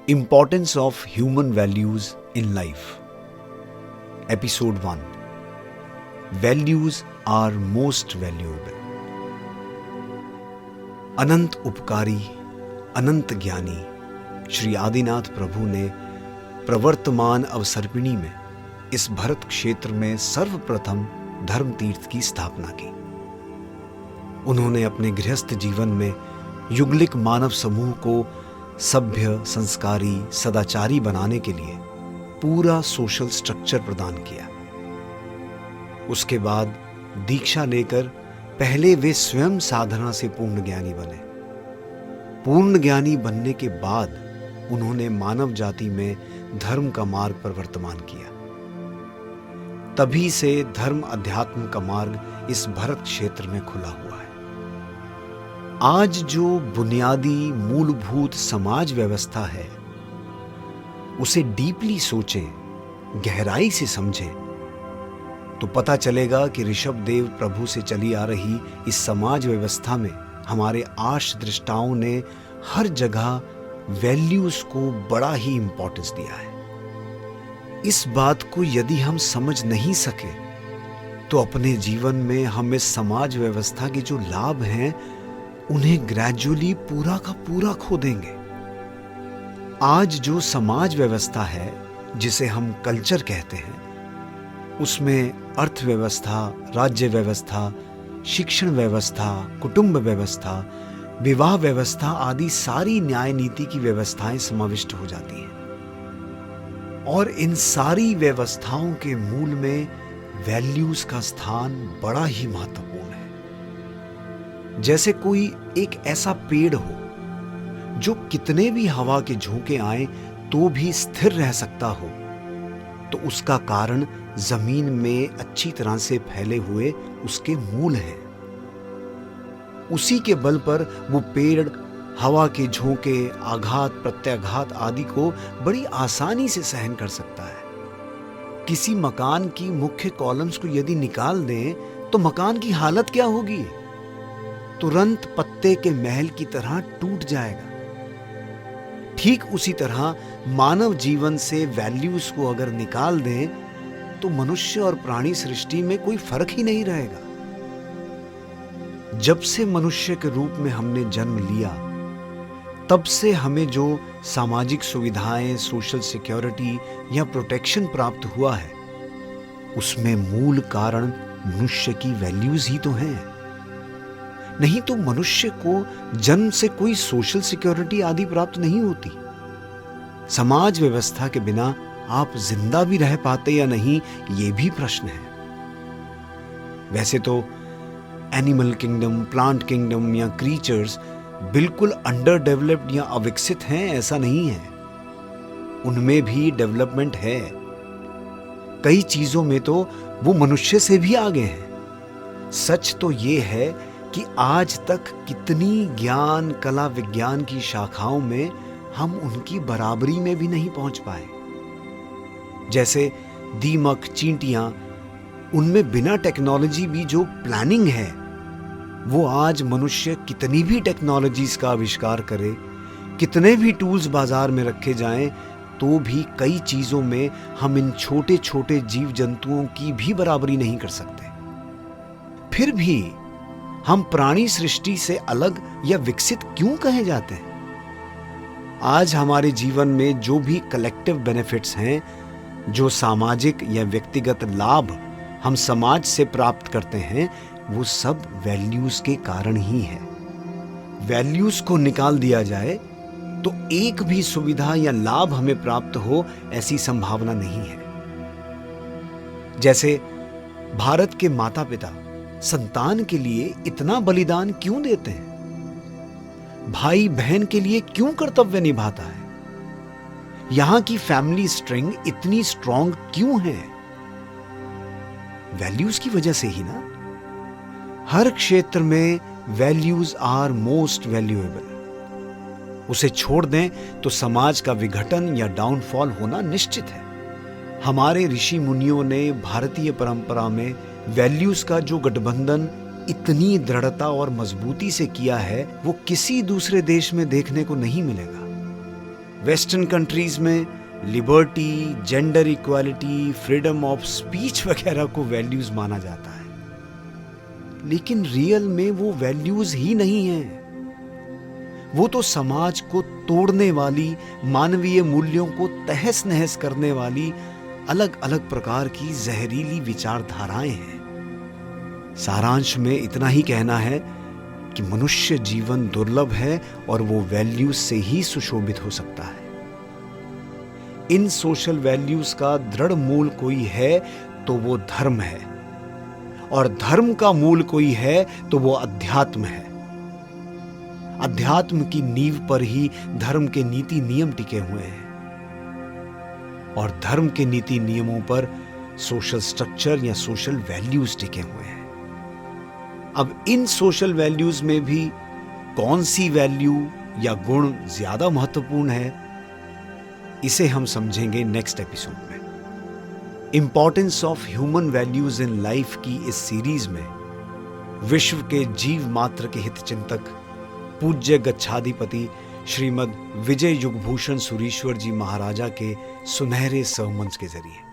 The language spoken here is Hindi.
Importance of Human Values in Life. Episode 1. Values are most valuable. अनंत उपकारी, अनंत ज्ञानी श्री आदिनाथ प्रभु ने प्रवर्तमान अवसर्पिणी में इस भरत क्षेत्र में सर्वप्रथम धर्म तीर्थ की स्थापना की। उन्होंने अपने गृहस्थ जीवन में युगलिक मानव समूह को सभ्य, संस्कारी, सदाचारी बनाने के लिए पूरा सोशल स्ट्रक्चर प्रदान किया। उसके बाद दीक्षा लेकर पहले वे स्वयं साधना से पूर्ण ज्ञानी बने। पूर्ण ज्ञानी बनने के बाद उन्होंने मानव जाति में धर्म का मार्ग प्रवर्तमान किया। तभी से धर्म अध्यात्म का मार्ग इस भरत क्षेत्र में खुला हुआ है। आज जो बुनियादी मूलभूत समाज व्यवस्था है, उसे डीपली सोचें, गहराई से समझें, तो पता चलेगा कि ऋषभ देव प्रभु से चली आ रही इस समाज व्यवस्था में हमारे आर्ष दृष्टाओं ने हर जगह वैल्यूज को बड़ा ही इंपॉर्टेंस दिया है। इस बात को यदि हम समझ नहीं सके तो अपने जीवन में हम इस समाज व्यवस्था के जो लाभ हैं उन्हें ग्रेजुअली पूरा का पूरा खो देंगे। आज जो समाज व्यवस्था है, जिसे हम कल्चर कहते हैं, उसमें अर्थव्यवस्था, राज्य व्यवस्था, शिक्षण व्यवस्था, कुटुंब व्यवस्था, विवाह व्यवस्था आदि सारी न्याय नीति की व्यवस्थाएं समाविष्ट हो जाती हैं। और इन सारी व्यवस्थाओं के मूल में वैल्यूज का स्थान बड़ा ही महत्वपूर्ण है। जैसे कोई एक ऐसा पेड़ हो जो कितने भी हवा के झोंके आए तो भी स्थिर रह सकता हो, तो उसका कारण जमीन में अच्छी तरह से फैले हुए उसके मूल हैं। उसी के बल पर वो पेड़ हवा के झोंके, आघात, प्रत्याघात आदि को बड़ी आसानी से सहन कर सकता है। किसी मकान की मुख्य कॉलम्स को यदि निकाल दें तो मकान की हालत क्या होगी? तुरंत पत्ते के महल की तरह टूट जाएगा। ठीक उसी तरह मानव जीवन से वैल्यूज को अगर निकाल दें तो मनुष्य और प्राणी सृष्टि में कोई फर्क ही नहीं रहेगा। जब से मनुष्य के रूप में हमने जन्म लिया, तब से हमें जो सामाजिक सुविधाएं, सोशल सिक्योरिटी या प्रोटेक्शन प्राप्त हुआ है, उसमें मूल कारण मनुष्य की वैल्यूज ही तो हैं। नहीं तो मनुष्य को जन्म से कोई सोशल सिक्योरिटी आदि प्राप्त नहीं होती। समाज व्यवस्था के बिना आप जिंदा भी रह पाते या नहीं, ये भी प्रश्न है। वैसे तो एनिमल किंगडम, प्लांट किंगडम या क्रीचर्स बिल्कुल अंडर डेवलप्ड या अविकसित हैं, ऐसा नहीं है। उनमें भी डेवलपमेंट है। कई चीजों में तो वो मनुष्य से भी आगे हैं। सच तो ये है कि आज तक कितनी ज्ञान, कला, विज्ञान की शाखाओं में हम उनकी बराबरी में भी नहीं पहुंच पाए। जैसे दीमक, चींटियां, उनमें बिना टेक्नोलॉजी भी जो प्लानिंग है, वो आज मनुष्य कितनी भी टेक्नोलॉजीज का आविष्कार करे, कितने भी टूल्स बाजार में रखे जाएं, तो भी कई चीजों में हम इन छोटे छोटे जीव जंतुओं की भी बराबरी नहीं कर सकते। फिर भी हम प्राणी सृष्टि से अलग या विकसित क्यों कहे जाते हैं? आज हमारे जीवन में जो भी कलेक्टिव बेनिफिट्स हैं, जो सामाजिक या व्यक्तिगत लाभ हम समाज से प्राप्त करते हैं, वो सब वैल्यूज के कारण ही है। वैल्यूज को निकाल दिया जाए तो एक भी सुविधा या लाभ हमें प्राप्त हो, ऐसी संभावना नहीं है। जैसे भारत के माता पिता संतान के लिए इतना बलिदान क्यों देते हैं? भाई बहन के लिए क्यों कर्तव्य निभाता है? यहां की फैमिली स्ट्रिंग इतनी स्ट्रॉन्ग क्यों है? वैल्यूज की वजह से ही ना। हर क्षेत्र में वैल्यूज आर मोस्ट वैल्यूएबल। उसे छोड़ दें तो समाज का विघटन या डाउनफॉल होना निश्चित है। हमारे ऋषि मुनियों ने भारतीय परंपरा में वैल्यूज का जो गठबंधन इतनी दृढ़ता और मजबूती से किया है, वो किसी दूसरे देश में देखने को नहीं मिलेगा। वेस्टर्न कंट्रीज में liberty, gender equality, freedom of speech वगैरह को वैल्यूज माना जाता है, लेकिन रियल में वो वैल्यूज ही नहीं है। वो तो समाज को तोड़ने वाली, मानवीय मूल्यों को तहस नहस करने वाली अलग अलग प्रकार की जहरीली विचारधाराएं हैं। सारांश में इतना ही कहना है कि मनुष्य जीवन दुर्लभ है और वो वैल्यूज से ही सुशोभित हो सकता है। इन सोशल वैल्यूज का दृढ़ मूल कोई है तो वो धर्म है, और धर्म का मूल कोई है तो वो अध्यात्म है। अध्यात्म की नींव पर ही धर्म के नीति नियम टिके हुए हैं, और धर्म के नीति नियमों पर सोशल स्ट्रक्चर या सोशल वैल्यूज टिके हुए हैं। अब इन सोशल वैल्यूज में भी कौन सी वैल्यू या गुण ज्यादा महत्वपूर्ण है, इसे हम समझेंगे नेक्स्ट एपिसोड में। Importance of human values in life की इस सीरीज में विश्व के जीव मात्र के हित चिंतक पूज्य गच्छाधिपति श्रीमद विजय युगभूषण सुरीश्वर जी महाराजा के सुनहरे सहमंच के जरिए